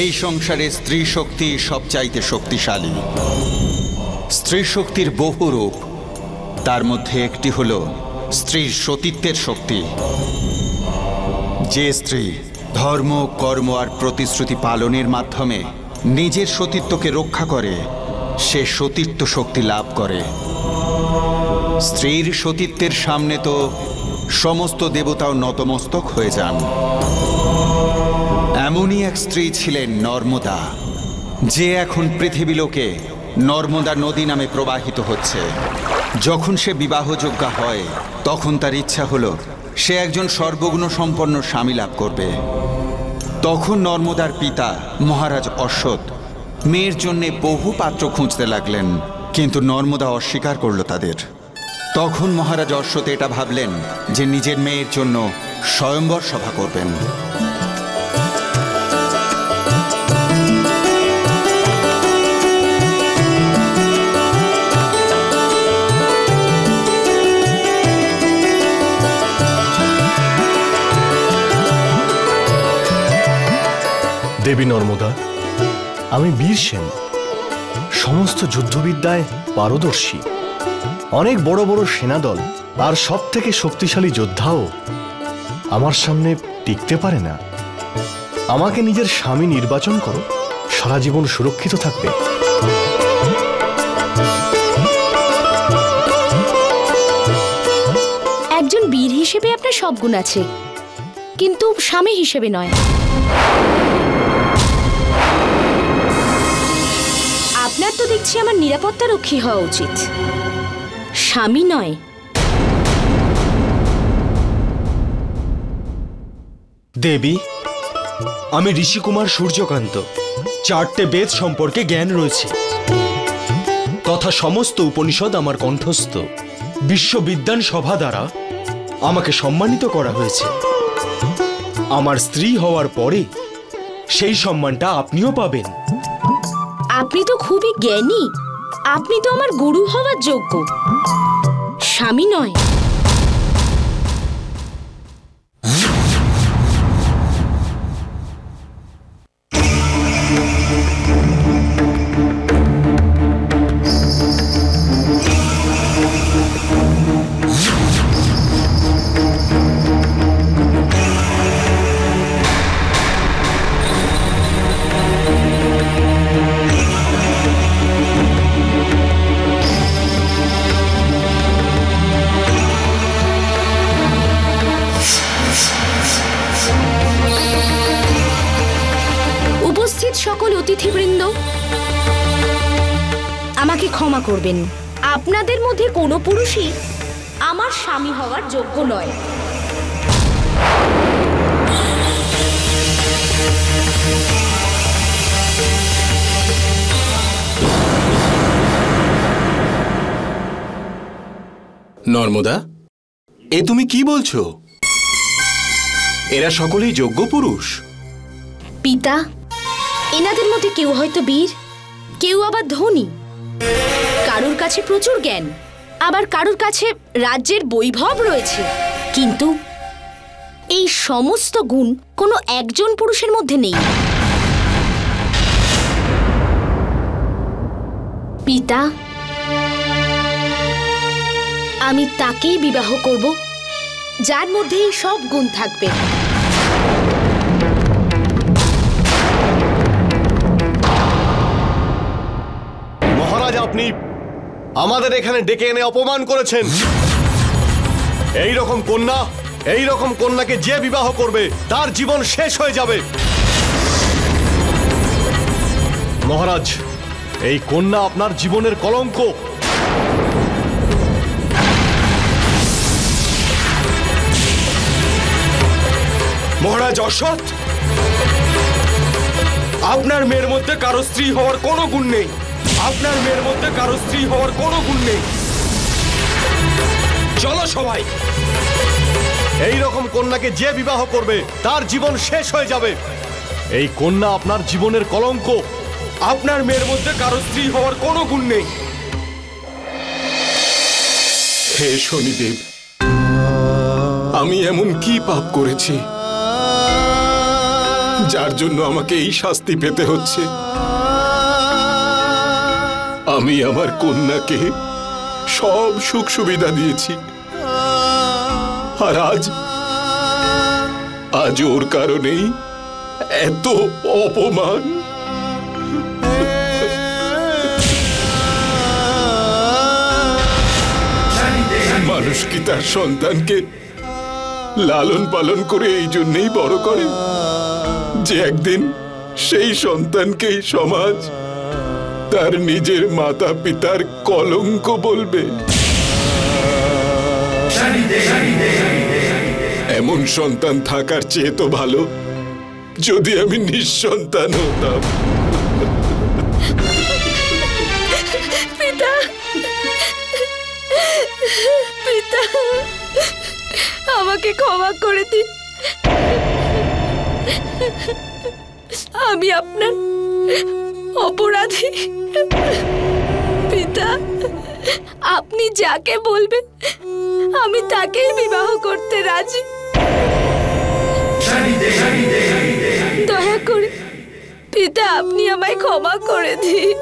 এই সংসারে স্ত্রী শক্তি সবচাইতে শক্তিশালী। স্ত্রী শক্তির বহু রূপ, তার মধ্যে একটি হল স্ত্রীর সতীত্বের শক্তি। যে স্ত্রী ধর্ম, কর্ম আর প্রতিশ্রুতি পালনের মাধ্যমে নিজের সতীত্বকে রক্ষা করে, সে সতীত্ব শক্তি লাভ করে। স্ত্রীর সতীত্বের সামনে তো সমস্ত দেবতাও নতমস্তক হয়ে যান। এমনই এক স্ত্রী ছিলেন নর্মদা, যে এখন পৃথিবীলোকে নর্মদা নদী নামে প্রবাহিত হচ্ছে। যখন সে বিবাহযোগ্যা হয়, তখন তার ইচ্ছা হলো সে একজন সর্বগুণ সম্পন্ন স্বামী লাভ করবে। তখন নর্মদার পিতা মহারাজ অশ্বত মেয়ের জন্য বহু পাত্র খুঁজতে লাগলেন, কিন্তু নর্মদা অস্বীকার করল তাদের। তখন মহারাজ অশ্বত এটা ভাবলেন যে নিজের মেয়ের জন্য স্বয়ম্বর সভা করবেন। দেবী নর্মদা, আমি বীর সেন, সমস্ত যুদ্ধবিদ্যায় পারদর্শী। অনেক বড় বড় সেনাদল আর সব থেকে শক্তিশালী যোদ্ধাও আমার সামনে টিকতে পারে না। আমাকে নিজের স্বামী নির্বাচন করো, সারা জীবন সুরক্ষিত থাকবে। একজন বীর হিসেবে আপনার সব গুণ আছে, কিন্তু স্বামী হিসেবে নয়। আপনার তো দেখছি আমার নিরাপত্তা রক্ষী হওয়া উচিত, স্বামী নয়। দেবী, আমি ঋষিকুমার সূর্যকান্ত। 4টে বেদ সম্পর্কে জ্ঞান রয়েছে, তথা সমস্ত উপনিষদ আমার কণ্ঠস্থ। বিশ্ববিদ্যান সভা দ্বারা আমাকে সম্মানিত করা হয়েছে। আমার স্ত্রী হওয়ার পরে সেই সম্মানটা আপনিও পাবেন। আপনি তো খুবই জ্ঞানী, আপনি তো আমার গুরু হওয়ার যোগ্য, স্বামী নয়। সকল অতিথিবৃন্দ, আমাকে ক্ষমা করবেন। আপনাদের মধ্যে কোনো পুরুষই আমার স্বামী হওয়ার যোগ্য নয়। নর্মদা, এ তুমি কি বলছো? এরা সকলেই যোগ্য পুরুষ। পিতা, এনাদের মধ্যে কেউ হয়তো বীর, কেউ আবার ধনী, কারুর কাছে প্রচুর জ্ঞান, আবার কারুর কাছে রাজ্যের বৈভব রয়েছে, কিন্তু এই সমস্ত গুণ কোনো একজন পুরুষের মধ্যে নেই। পিতা, আমি তাকেই বিবাহ করব যার মধ্যে এই সব গুণ থাকবে। মহারাজ, আপনি আমাদের এখানে ডেকে এনে অপমান করেছেন। এই রকম কন্যাকে যে বিবাহ করবে তার জীবন শেষ হয়ে যাবে। মহারাজ, এই কন্যা আপনার জীবনের কলঙ্ক। মহারাজ অশ্বত, আপনার মেয়ের মধ্যে কারো স্ত্রী হওয়ার কোনো গুণ নেই। আপনার মেয়ের মধ্যে কারো স্ত্রী হওয়ার কোনো গুণ নেই। চলো সবাই। এই রকম কন্যাকে যে বিবাহ করবে তার জীবন শেষ হয়ে যাবে। এই কন্যা আপনার জীবনের কলঙ্ক। আপনার মেয়ের মধ্যে কারো স্ত্রী হওয়ার কোনো গুণ নেই। হে শনিদেব, আমি এমন কি পাপ করেছি যার জন্য আমাকে এই শাস্তি পেতে হচ্ছে। আমি আমার কন্যাকে সব সুখ সুবিধা দিয়েছি, আর আজ ওর কারণেই এত অপমান। মানুষ কি তার সন্তানকে লালন পালন করে এই জন্যই বড় করে যে একদিন সেই সন্তানকেই সমাজ তার নিজের মাতা পিতার কলঙ্ক বলবে? এমন সন্তান থাকার চেয়ে তো ভালো যদি আমি নিঃসন্তান হতাম। পিতা, পিতা, আমাকে ক্ষমা করে দিন। আমি আপনার অপরাধী। পিতা, আপনি যাকে বলবেন আমি তাকেই বিবাহ করতে রাজি। দয়া করে পিতা, আপনি আমায় ক্ষমা করে দিন।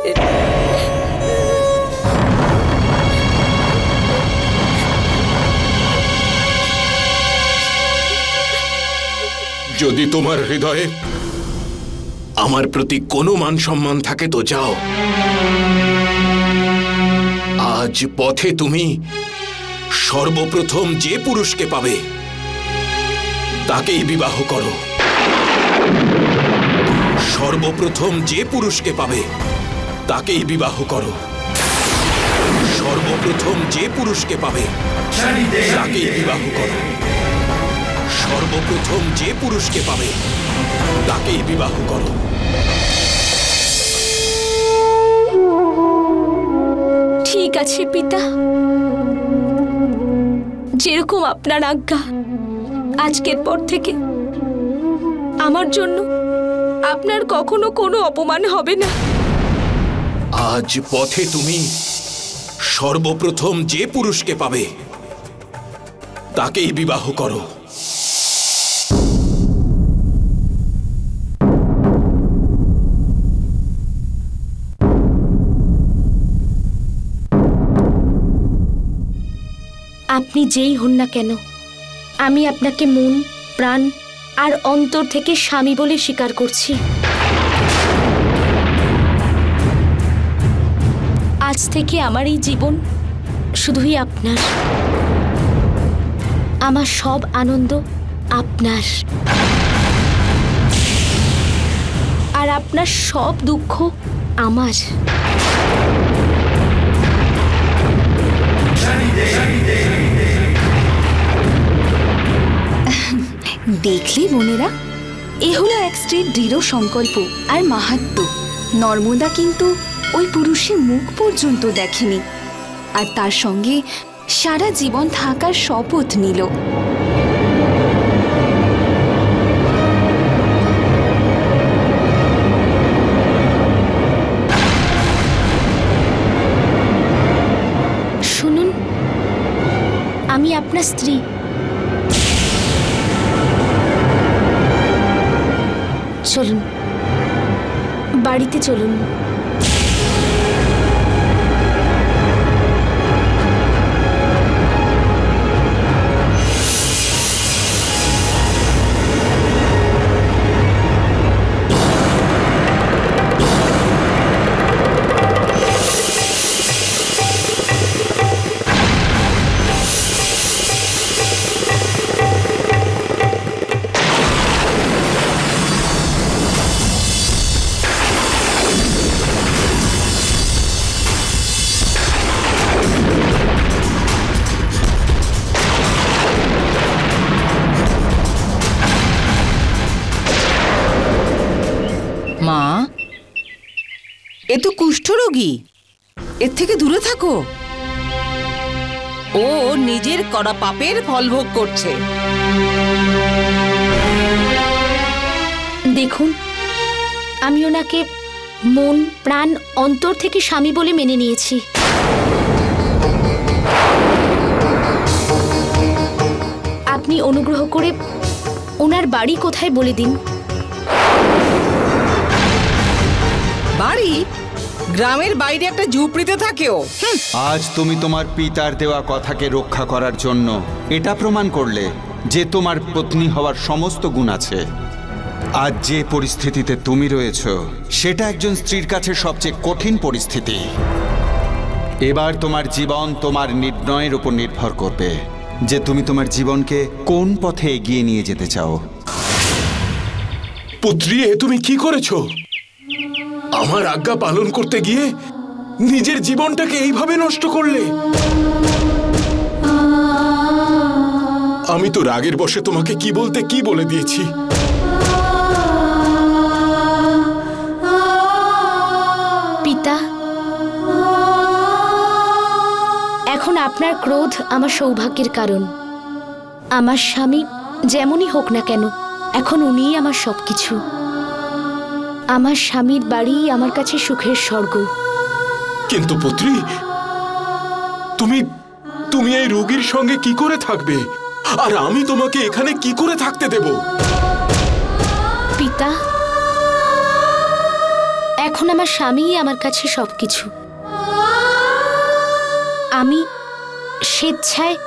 যদি তোমার হৃদয়ে আমার প্রতি কোনো মান সম্মান থাকে তো যাও। আজ পথে তুমি সর্বপ্রথম যে পুরুষকে পাবে তাকেই বিবাহ করো। সর্বপ্রথম যে পুরুষকে পাবে তাকেই বিবাহ করো। সর্বপ্রথম যে পুরুষকে পাবে তাকেই বিবাহ করো। সর্বপ্রথম যে পুরুষকে পাবে তাকেই বিবাহ করো। ঠিক আছে পিতা, যেরকম আপনার আজ্ঞা। আজকের পর থেকে আমার জন্য আপনার কখনো কোনো অপমান হবে না। আজ পথে তুমি সর্বপ্রথম যে পুরুষকে পাবে তাকেই বিবাহ করো। আপনি যেই হন না কেন, আমি আপনাকে মন, প্রাণ আর অন্তর থেকে স্বামী বলে স্বীকার করছি। আজ থেকে আমার এই জীবন শুধুই আপনার। আমার সব আনন্দ আপনার, আর আপনার সব দুঃখ আমার। দেখলে বোনেরা, এ হলো এক স্ত্রীর দৃঢ় সংকল্প আর মাহাত্ম্য। নর্মদা কিন্তু ওই পুরুষের মুখ পর্যন্ত দেখেনি, আর তার সঙ্গে সারা জীবন থাকার শপথ নিল। শুনুন, আমি আপনার স্ত্রী। চলুন, বাড়িতে চলুন। মা, এ তো কুষ্ঠরোগী, এর থেকে দূরে থাকো। ও নিজের করা পাপের ফল ভোগ করছে। দেখুন, আমি ওনাকে মন, প্রাণ, অন্তর থেকে স্বামী বলে মেনে নিয়েছি। আপনি অনুগ্রহ করে ওনার বাড়ি কোথায় বলে দিন, বাড়ি? গ্রামের বাইরে একটা ঝুপড়িতে থাকেও। আজ তুমি তোমার পিতার দেওয়া কথাকে রক্ষা করার জন্য এটা প্রমাণ করলে যে তোমার পত্নী হওয়ার সমস্ত গুণ আছে। আজ যে পরিস্থিতিতে তুমি রয়েছো সেটা একজন স্ত্রীর কাছে সবচেয়ে কঠিন পরিস্থিতি। এবার তোমার জীবন তোমার নির্ণয়ের উপর নির্ভর করবে যে তুমি তোমার জীবনকে কোন পথে এগিয়ে নিয়ে যেতে চাও। পুত্রী, এ তুমি কি করেছো? আমার আজ্ঞা পালন করতে গিয়ে নিজের জীবনটাকে এইভাবে নষ্ট করলে। আমি তো রাগের বশে তোমাকে কি বলতে কি বলে দিয়েছি। পিতা, এখন আপনার ক্রোধ আমার সৌভাগ্যের কারণ। আমার স্বামী যেমনই হোক না কেন, এখন উনিই আমার সবকিছু। আমার স্বামীর বাড়ি আমার কাছে সুখের স্বর্গ। কিন্তু পুত্রী, তুমি তুমি এই রোগীর সঙ্গে কি করে থাকবে? আর আমি তোমাকে এখানে কি করে থাকতে দেব? পিতা, এখন আমার স্বামীই আমার কাছে সবকিছু। আমি স্বেচ্ছায়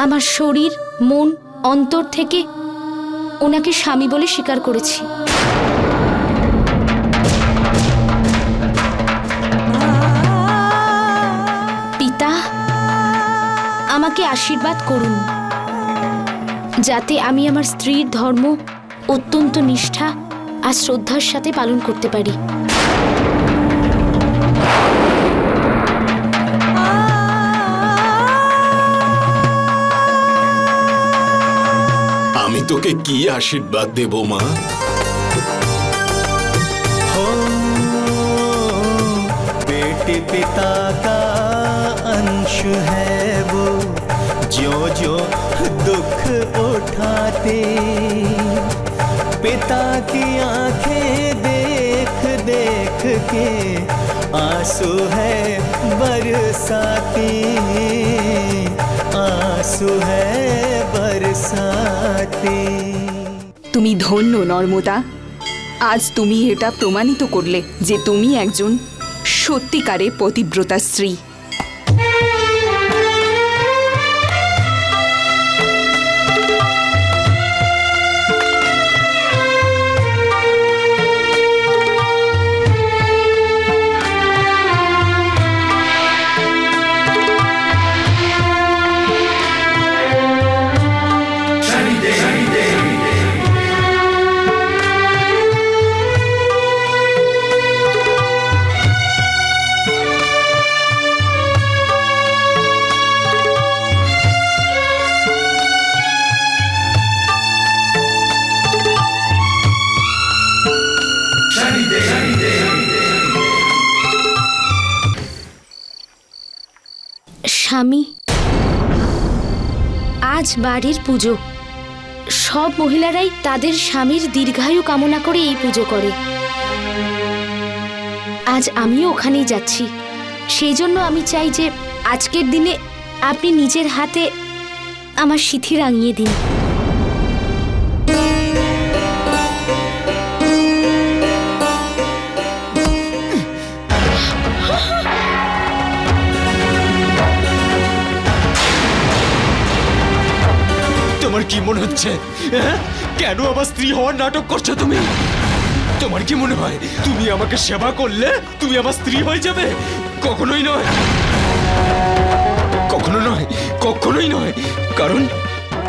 আমার শরীর, মন, অন্তর থেকে ওনাকে স্বামী বলে স্বীকার করেছি। পিতা, আমাকে আশীর্বাদ করুন যাতে আমি আমার স্ত্রীর ধর্ম অত্যন্ত নিষ্ঠা আর শ্রদ্ধার সাথে পালন করতে পারি। আমি তোকে কি আশীর্বাদ দেব মা? बेटे पिता का अंश है वो, जो जो दुख उठाते पिता की आंखें देख देख के आंसू है बरसाती, आंसू है बरसाती। তুমি ধন্য নর্মদা। আজ তুমি এটা প্রমাণিত করলে যে তুমি একজন সত্যিকারের পতিব্রতা স্ত্রী। স্বামী, আজ বাড়ির পুজো। সব মহিলারাই তাদের স্বামীর দীর্ঘায়ু কামনা করে এই পুজো করে। আজ আমিও ওখানেই যাচ্ছি। সেই জন্য আমি চাই যে আজকের দিনে আপনি নিজের হাতে আমার সিঁথি রাঙিয়ে দিন। তোমার কি মনে হচ্ছে? কেন আমার স্ত্রী হওয়ার নাটক করছো তুমি? তোমার কি মনে হয় তুমি আমাকে সেবা করলে তুমি আমার স্ত্রী হয়ে যাবে? কখনোই নয়, কখনো নয়, কখনোই নয়।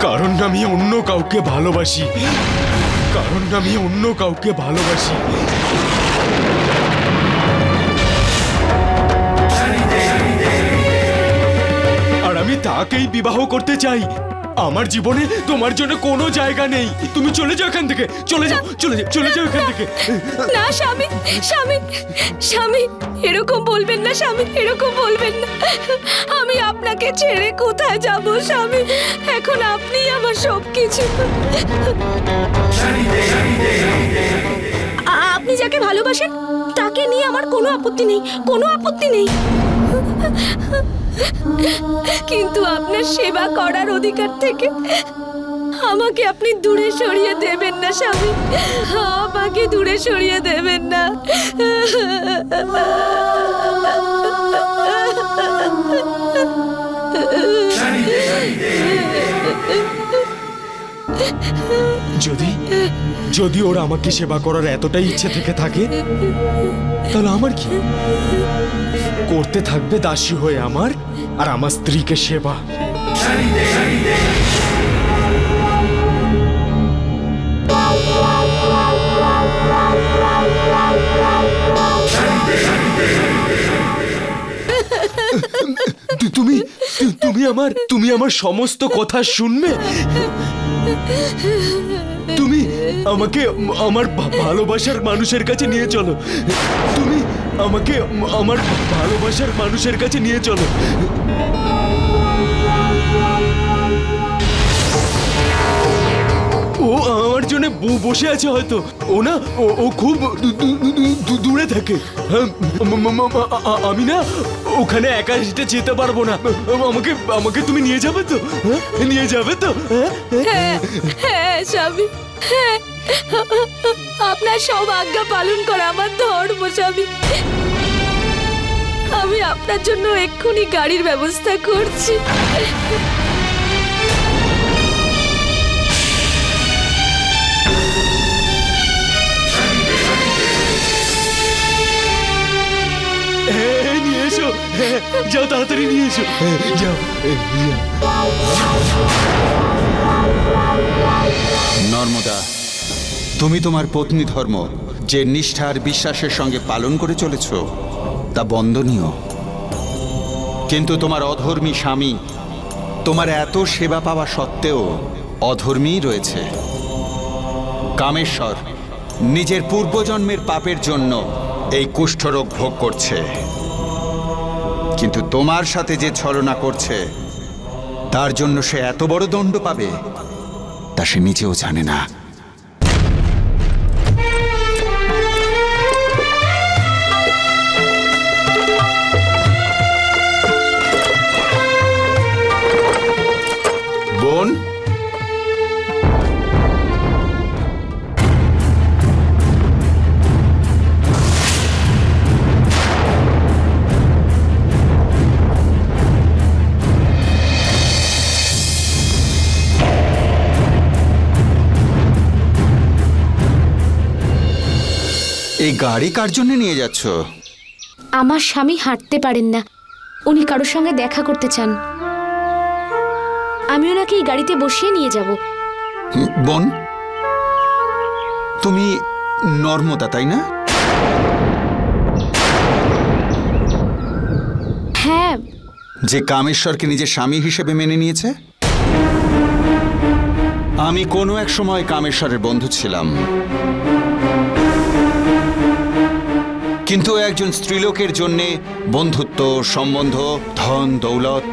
কারণ আমি অন্য কাউকে ভালোবাসি। কারণ আমি অন্য কাউকে ভালোবাসি। আর আমি তাকেই বিবাহ করতে চাই। আমার জীবনে তোমার জন্য কোনো জায়গা নেই। তুমি চলে যাও এখান থেকে, চলে যাও, চলে যাও এখান থেকে। না স্বামী, স্বামী, স্বামী, এরকম বলবেন না স্বামী, এরকম বলবেন না। আমি আপনাকে ছেড়ে কোথায় যাব স্বামী? এখন আপনিই আমার সবকিছু। আপনি যাকে ভালোবাসেন তাকে নিয়ে আমার কোনো আপত্তি নেই, কোনো আপত্তি নেই। কিন্তু আপনার সেবা করার অধিকার থেকে আমাকে আপনি দূরে সরিয়ে দেবেন না স্বামী, আমাকে দূরে সরিয়ে দেবেন না। যদি যদি ওরা আমাকে সেবা করার এতটাই ইচ্ছে থেকে থাকে, তাহলে আমার কি? করতে থাকবে দাসী হয়ে আমার আর আমার স্ত্রীকে সেবা। তুমি আমার সমস্ত কথা শুনবে। তুমি আমাকে আমার ভালোবাসার মানুষের কাছে নিয়ে চলো। তুমি আমাকে আমার ভালোবাসার মানুষের কাছে নিয়ে চলো। ও আমার জন্য বসে আছে হয়তো। ও না, ও খুব দূরে থাকে। আমি না ওখানে একা হেঁটে যেতে পারবো না। আমাকে তুমি নিয়ে যাবে তো? নিয়ে যাবে তো? হ্যাঁ স্বামী, হ্যাঁ, আপনার সব আজ্ঞা পালন করা আমার ধর্ম স্বামী। আমি আপনার জন্য এক্ষুনি গাড়ির ব্যবস্থা করছি। নিয়ে এসো, যাও তাড়াতাড়ি নিয়ে এসো, যাও। নর্মদা, তুমি তোমার পত্নী ধর্ম যে নিষ্ঠা আর বিশ্বাসের সঙ্গে পালন করে চলেছ তা বন্দনীয়, কিন্তু তোমার অধর্মী স্বামী তোমার এত সেবা পাওয়া সত্ত্বেও অধর্মীই রয়েছে। কামেশ্বর নিজের পূর্বজন্মের পাপের জন্য এই কুষ্ঠরোগ ভোগ করছে, কিন্তু তোমার সাথে যে ছলনা করছে তার জন্য সে এত বড় দণ্ড পাবে তা সে নিজেও জানে না। বোন, এই গাড়ি কার জন্য নিয়ে যাচ্ছ? আমার স্বামী হাঁটতে পারেন না, উনি কারোর সঙ্গে দেখা করতে চান। আমি ওনাকে এই গাড়িতে বসিয়ে নিয়ে যাব। বোন, তুমি নর্মদা তাই না? হ্যাঁ। যে কামেশ্বরকে নিজের স্বামী হিসেবে মেনে নিয়েছে? আমি কোনো এক সময় কামেশ্বরের বন্ধু ছিলাম, কিন্তু একজন স্ত্রীলোকের জন্য বন্ধুত্ব, সম্বন্ধ, ধন দৌলত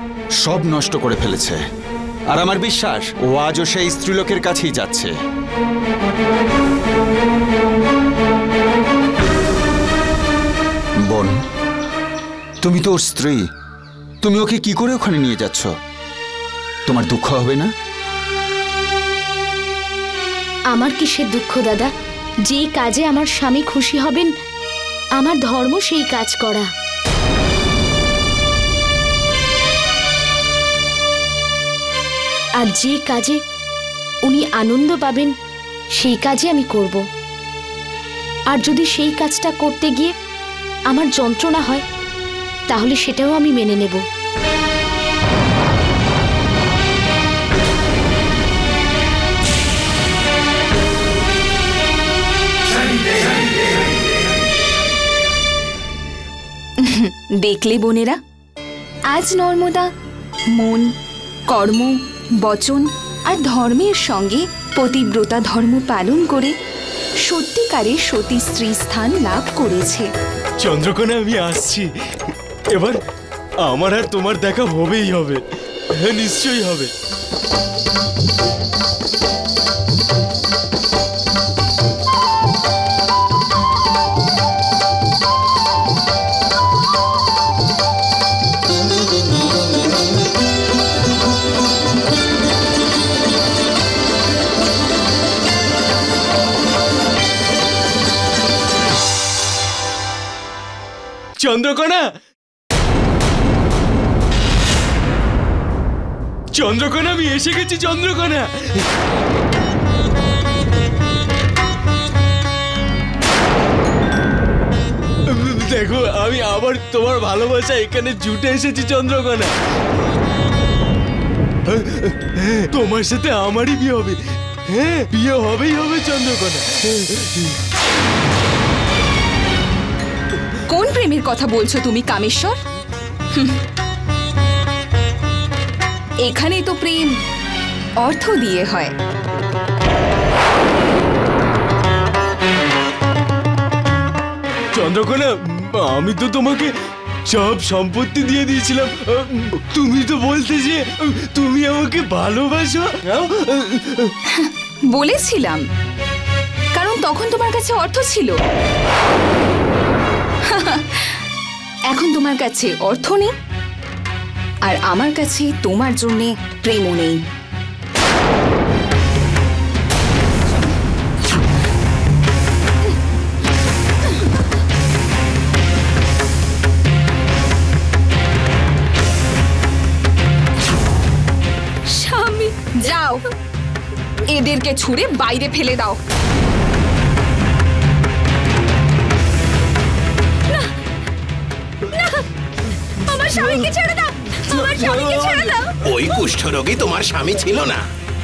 সব নষ্ট করে ফেলেছে। আর আমার বিশ্বাস ও আজও সেই স্ত্রীলোকের কাছেই যাচ্ছে। বোন, তুমি তো ওর স্ত্রী, তুমি ওকে কি করে ওখানে নিয়ে যাচ্ছ? তোমার দুঃখ হবে না? আমার কিসের দুঃখ দাদা? যে কাজে আমার স্বামী খুশি হবেন আমার ধর্ম সেই কাজ করা। আর যে কাজে উনি আনন্দ পাবেন সেই কাজে আমি করব। আর যদি সেই কাজটা করতে গিয়ে আমার যন্ত্রণা হয় তাহলে সেটাও আমি মেনে নেব। দেখলে বোনেরা, আজ নর্মদা মন, কর্ম, বচন আর ধর্মের সঙ্গে পতিব্রতা ধর্ম পালন করে সত্যিকারের সতী স্ত্রী স্থান লাভ করেছে। চন্দ্রকোনা, আমি আসছি। এবার আমার আর তোমার দেখা হবেই হবে, নিশ্চয়ই হবে। চন্দ্রকোনা, চন্দ্রকোনা, আমি এসে গেছি চন্দ্রকোনা। দেখো, আমি আবার তোমার ভালোবাসা এখানে জুটে এসেছি চন্দ্রকোনা। তোমার সাথে আমারই বিয়ে হবে। হ্যাঁ, বিয়ে হবেই হবে চন্দ্রকোনা। কোন প্রেমের কথা বলছো তুমি কামেশ্বর? এখানে তো প্রেম অর্থ দিয়ে হয়। চন্দ্রকোনা, আমি তো তোমাকে সব সম্পত্তি দিয়ে দিয়েছিলাম। তুমি তো বলতে যে তুমি আমাকে ভালোবাসো। বলেছিলাম, কারণ তখন তোমার কাছে অর্থ ছিল। এখন তোমার কাছে অর্থ নেই, আর আমার কাছে তোমার জন্যে প্রেমও নেই। স্বামী, যাও, এদেরকে ছুঁড়ে বাইরে ফেলে দাও। আমার স্বামীকে ছেড়ে দাও, আমার স্বামীকে ছেড়ে দাও। ওই কুষ্ঠরোগী তোমার স্বামী ছিল না।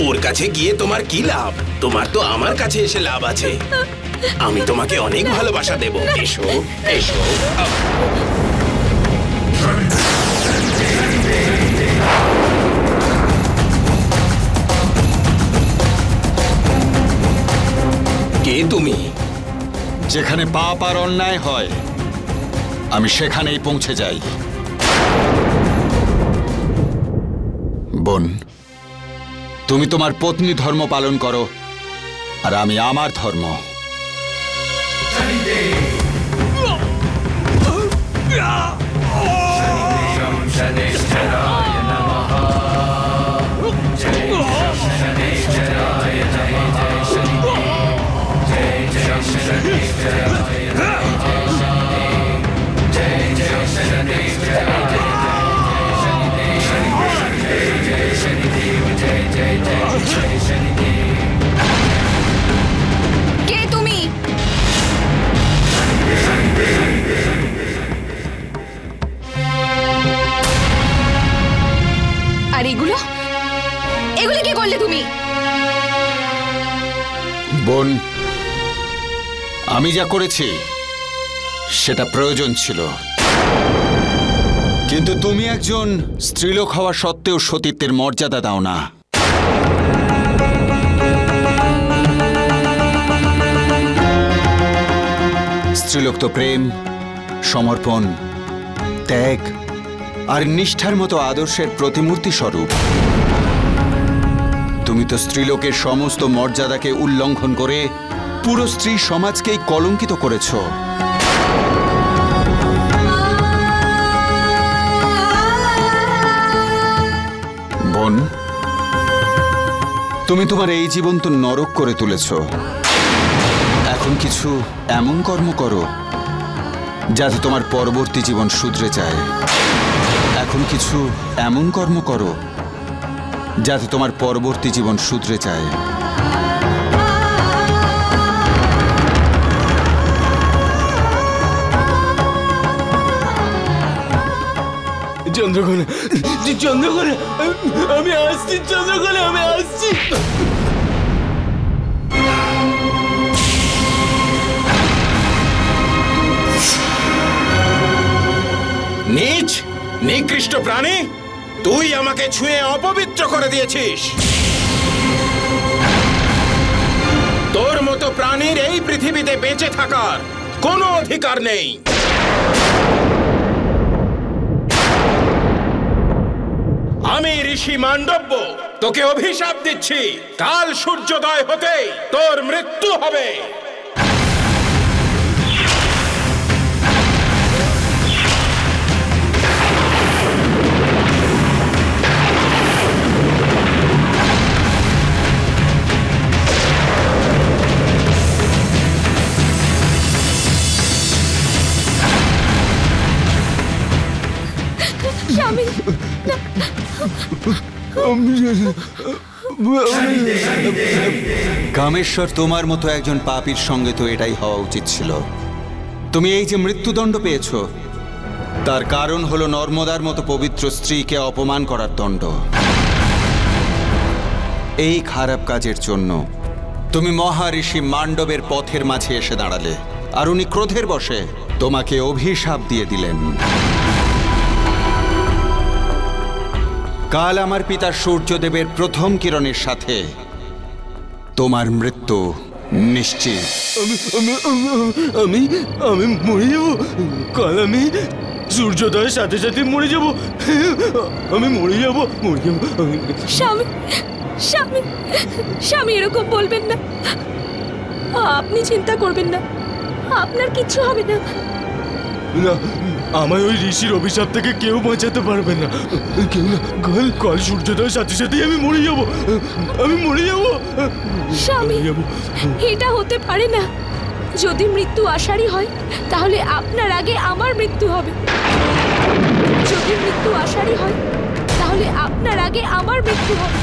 ওর কাছে গিয়ে তোমার কি লাভ? তোমার তো আমার কাছে এসে লাভ আছে। আমি তোমাকে অনেক ভালোবাসা দেব। এসো, এসো। কে তুমি? যেখানে পাপ আর অন্যায় হয় আমি সেখানেই পৌঁছে যাই। বোন, তুমি তোমার পত্নী ধর্ম পালন করো, আর আমি আমার ধর্ম। কে তুমি? আর এগুলো এগুলো কি করলে তুমি? বোন, আমি যা করেছি সেটা প্রয়োজন ছিল, কিন্তু তুমি একজন স্ত্রীলোক হওয়া সত্ত্বেও সতীত্বের মর্যাদা দাও না। স্ত্রীলোক তো প্রেম, সমর্পণ, ত্যাগ আর নিষ্ঠার মতো আদর্শের প্রতিমূর্তি স্বরূপ। তুমি তো স্ত্রীলোকের সমস্ত মর্যাদাকে উল্লঙ্ঘন করে পুরো স্ত্রী সমাজকেই কলঙ্কিত করেছ। বোন, তুমি তোমার এই জীবন তো নরক করে তুলেছ। এখন কিছু এমন কর্ম করো যাতে তোমার পরবর্তী জীবন শুধরে যায়। এখন কিছু এমন কর্ম করো যাতে তোমার পরবর্তী জীবন শুধরে যায়। চন্দ্রকোনা, চন্দ্রকোনা, আমি আসছি চন্দ্রকোনা, আমি আসছি। নীচ, নিকৃষ্ট প্রাণী, তুই আমাকে ছুঁয়ে অপবিত্র করে দিয়েছিস। তোর মতো প্রাণীর এই পৃথিবীতে বেঁচে থাকার কোনো অধিকার নেই। আমি ঋষি মান্ডব্য তোকে অভিশাপ দিচ্ছি, কাল সূর্যোদয় হতেই তোর মৃত্যু হবে। স্বামী কামেশ্বর, তোমার মতো একজন পাপীর সঙ্গে তো এটাই হওয়া উচিত ছিল। তুমি এই যে মৃত্যুদণ্ড পেয়েছ, তার কারণ হলো নর্মদার মতো পবিত্র স্ত্রীকে অপমান করার দণ্ড। এই খারাপ কাজের জন্য তুমি মহারিষি মান্ডবের পথের মাঝে এসে দাঁড়ালে, আর উনি ক্রোধের বশে তোমাকে অভিশাপ দিয়ে দিলেন। কাল আমার পিতা সূর্যদেবের প্রথম কিরণের সাথে তোমার মৃত্যু নিশ্চিত। আমি আমি মরে যাব, কাল আমি সূর্যোদয়ের সাথে সাথে মরে যাব, আমি মরে যাব। স্বামী স্বামী স্বামী, এরকম বলবেন না। আপনি চিন্তা করবেন না, আপনার কিচ্ছু হবে না। না, আমায় ওই ঋষির অভিশাপ থেকে কেউ বাঁচাতে পারবে না, কেউ না। কাল সূর্যোদয়ের সাথে সাথেই আমি মরে যাব, আমি মরে যাব। স্বামী, এটা হতে পারে না। যদি মৃত্যু আসারই হয়, তাহলে আপনার আগে আমার মৃত্যু হবে। যদি মৃত্যু আসারই হয়, তাহলে আপনার আগে আমার মৃত্যু হবে।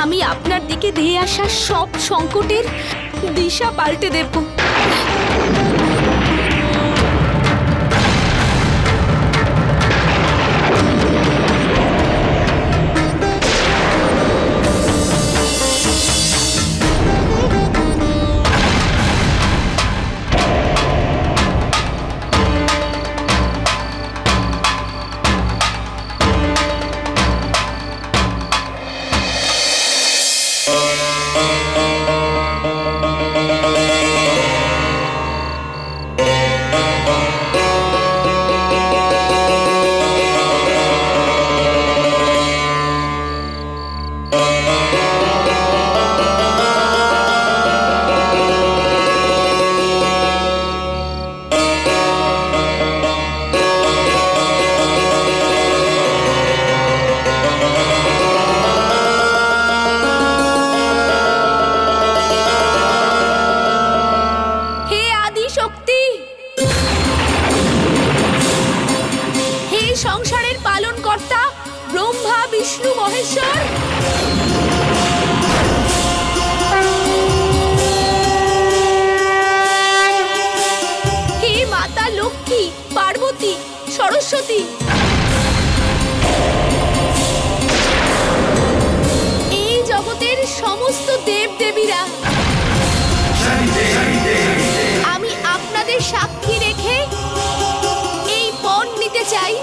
আমি আপনার দিকে ধেয়ে আসা সব সংকটের দিশা পাল্টে দেব। সংসারের পালন কর্তা ব্রহ্মা বিষ্ণু মহেশ্বর, হে মাতা লক্ষ্মী, পার্বতী, সরস্বতী, এই জগতের সমস্ত দেব দেবীরা, আমি আপনাদের সাক্ষী রেখে এই পণ নিতে চাই।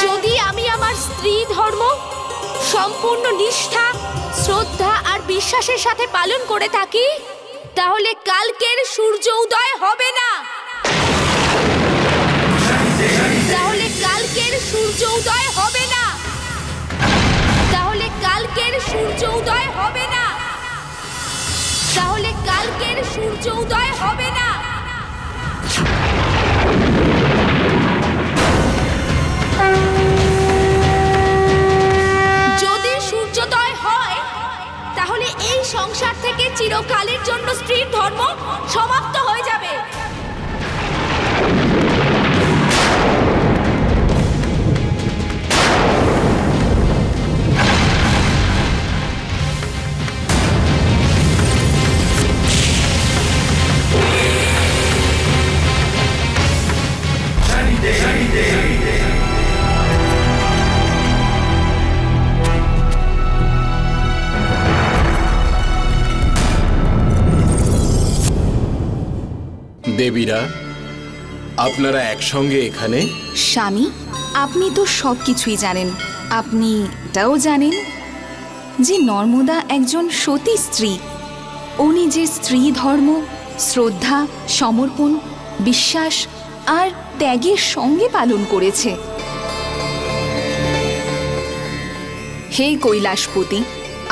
যদি আমি আমার স্ত্রী ধর্ম সম্পূর্ণ নিষ্ঠা, শ্রদ্ধা আর বিশ্বাসের সাথে পালন করে থাকি, তাহলে কালকের সূর্য উদয় হবে না। তাহলে কালকের সূর্য উদয় হবে না। তাহলে কালকের সূর্য উদয় হবে না। তাহলে কালকের সূর্য উদয় হবে না। যদি সূর্যোদয় হয়, তাহলে এই সংসার থেকে চিরকালের জন্য স্ত্রীর ধর্ম সমাপ্ত হয়ে যাবে। দেবীরা, আপনারা একসঙ্গে এখানে? স্বামী, আপনি তো সব কিছুই জানেন। আপনি এটাও জানেন যে নর্মদা একজন সতী স্ত্রী। ও নিজের স্ত্রী ধর্ম, শ্রদ্ধা, সমর্পণ, বিশ্বাস আর ত্যাগের সঙ্গে পালন করেছে। হে কৈলাসপতি,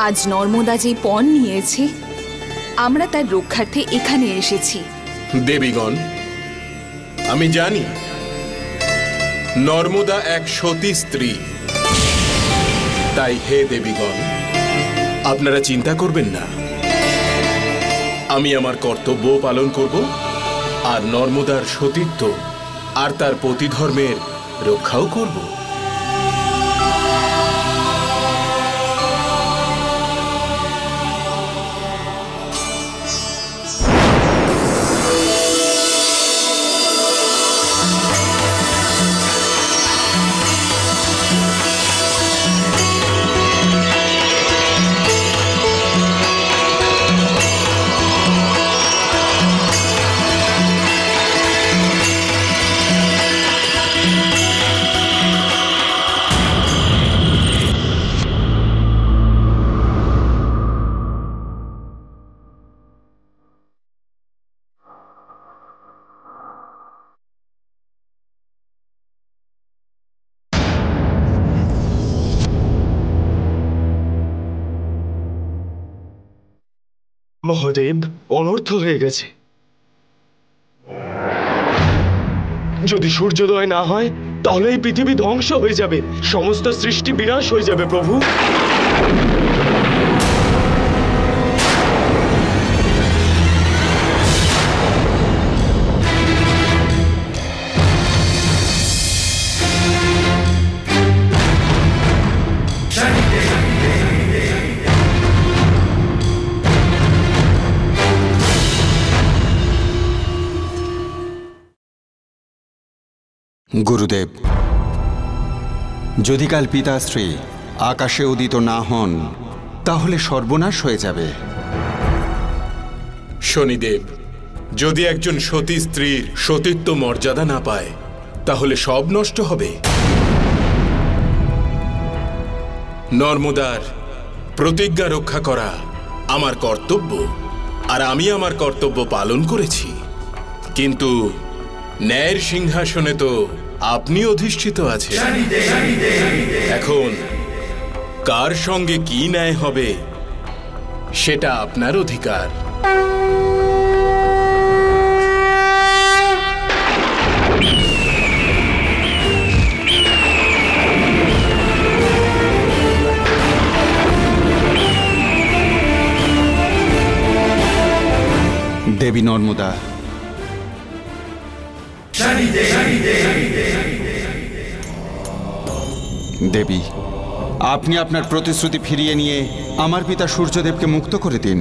আজ নর্মদা যে পণ নিয়েছে, আমরা তার রক্ষার্থে এখানে এসেছি। দেবীগণ, আমি জানি নর্মদা এক সতী স্ত্রী। তাই হে দেবীগণ, আপনারা চিন্তা করবেন না। আমি আমার কর্তব্য পালন করব আর নর্মদার সতীত্ব আর তার পতিধর্মের রক্ষাও করব। মহাদেব, অনর্থ হয়ে গেছে। যদি সূর্যোদয় না হয় তাহলে এই পৃথিবী ধ্বংস হয়ে যাবে, সমস্ত সৃষ্টি বিনাশ হয়ে যাবে প্রভু। গুরুদেব, যদি কাল পিতাশ্রী আকাশে উদিত না হন তাহলে সর্বনাশ হয়ে যাবে। শনিদেব, যদি একজন সতী স্ত্রীর সতীত্ব মর্যাদা না পায় তাহলে সব নষ্ট হবে। নর্মদার প্রতিজ্ঞা রক্ষা করা আমার কর্তব্য, আর আমি আমার কর্তব্য পালন করেছি। কিন্তু ন্যায়ের সিংহাসনে তো আপনি অধিষ্ঠিত আছেন। এখন কার সঙ্গে কি ন্যায় হবে সেটা আপনার অধিকার। দেবী নর্মদা, দেবী, আপনি আপনার প্রতিশ্রুতি ফিরিয়ে নিয়ে আমার পিতা সূর্যদেবকে মুক্ত করে দিন।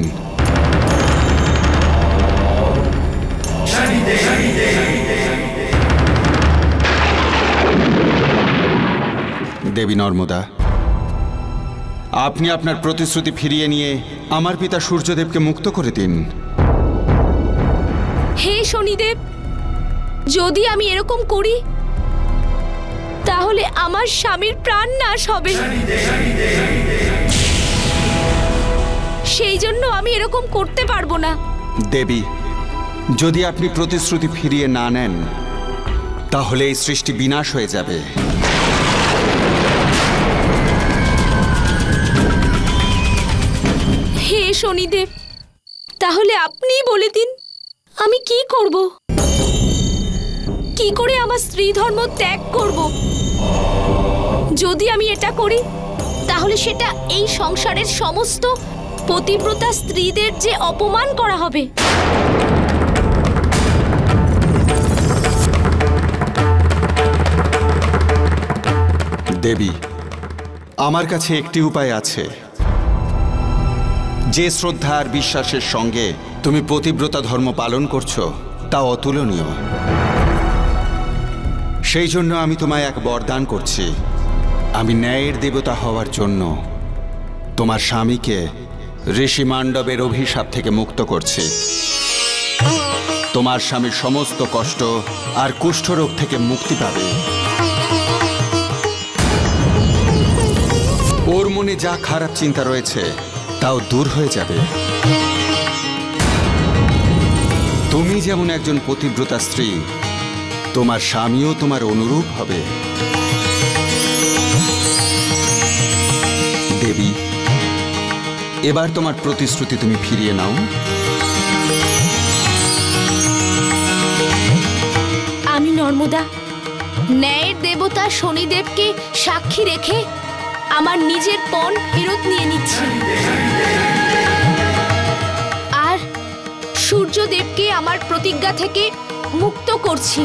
দেবী নর্মদা, আপনি আপনার প্রতিশ্রুতি ফিরিয়ে নিয়ে আমার পিতা সূর্যদেবকে মুক্ত করে দিন। হে শনিদেব, যদি আমি এরকম করি তাহলে আমার স্বামীর প্রাণ নাশ হবে। সেই জন্য আমি এরকম করতে পারবো না। দেবী, যদি আপনি প্রতিশ্রুতি ফিরিয়ে না নেন তাহলে এই সৃষ্টি বিনাশ হয়ে যাবে। হে শনিদেব, তাহলে আপনিই বলে দিন আমি কি করব? কি করে আমার স্ত্রী ধর্ম ত্যাগ করব? যদি আমি এটা করি তাহলে সেটা এই সংসারের সমস্ত পতিব্রতা স্ত্রীদের যে অপমান করা হবে। দেবী, আমার কাছে একটি উপায় আছে। যে শ্রদ্ধা আর বিশ্বাসের সঙ্গে তুমি পতিব্রতা ধর্ম পালন করছো তা অতুলনীয়। সেই জন্য আমি তোমায় এক বরদান করছি। আমি ন্যায়ের দেবতা হওয়ার জন্য তোমার স্বামীকে ঋষি মান্ডবের অভিশাপ থেকে মুক্ত করছি। তোমার স্বামীর সমস্ত কষ্ট আর কুষ্ঠরোগ থেকে মুক্তি পাবে। ওর মনে যা খারাপ চিন্তা রয়েছে তাও দূর হয়ে যাবে। তুমি যেমন একজন পতিব্রতা স্ত্রী, তোমার স্বামীও তোমার অনুরূপ হবে। দেবী, এবার তোমার প্রতিশ্রুতি তুমি ফিরিয়ে নাও। আমি নর্মদা ন্যায়ের দেবতা শনিদেবকে সাক্ষী রেখে আমার নিজের পণ ফেরত নিয়ে নিচ্ছি। আর সূর্যদেবকে আমার প্রতিজ্ঞা থেকে মুক্ত করছি।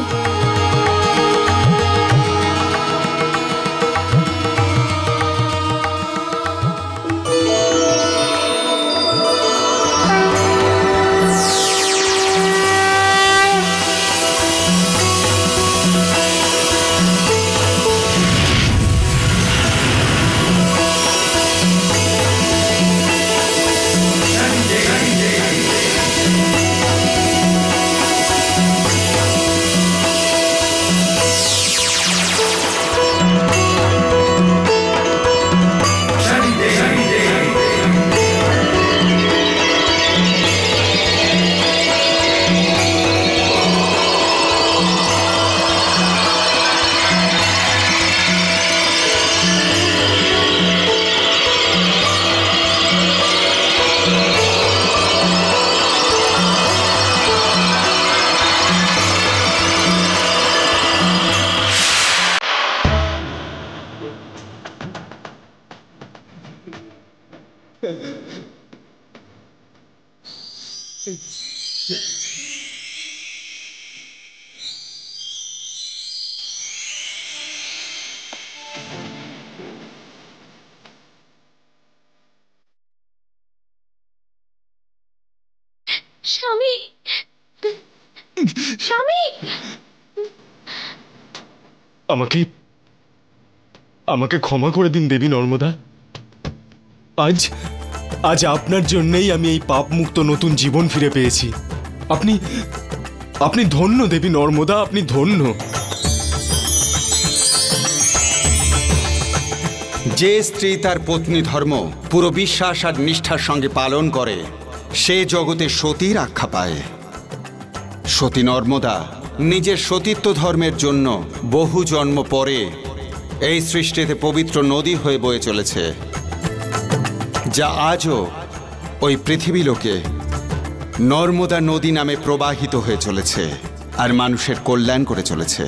স্বামী, স্বামী, আমাকে আমাকে ক্ষমা করে দিন দেবী নর্মদা। আজ আজ আপনার জন্যই আমি এই পাপ মুক্ত নতুন জীবন ফিরে পেয়েছি। আপনি আপনি ধন্য দেবী নর্মদা, আপনি ধন্য। যে স্ত্রী তার পত্নী ধর্ম পুরো বিশ্বাস আর নিষ্ঠার সঙ্গে পালন করে সে জগতে সতীর আখ্যা পায়। সতী নর্মদা নিজের সতীত্ব ধর্মের জন্য বহু জন্ম পরে এই সৃষ্টিতে পবিত্র নদী হয়ে বয়ে চলেছে, যা আজও ওই পৃথিবী লোকে নর্মদা নদী নামে প্রবাহিত হয়ে চলেছে আর মানুষের কল্যাণ করে চলেছে।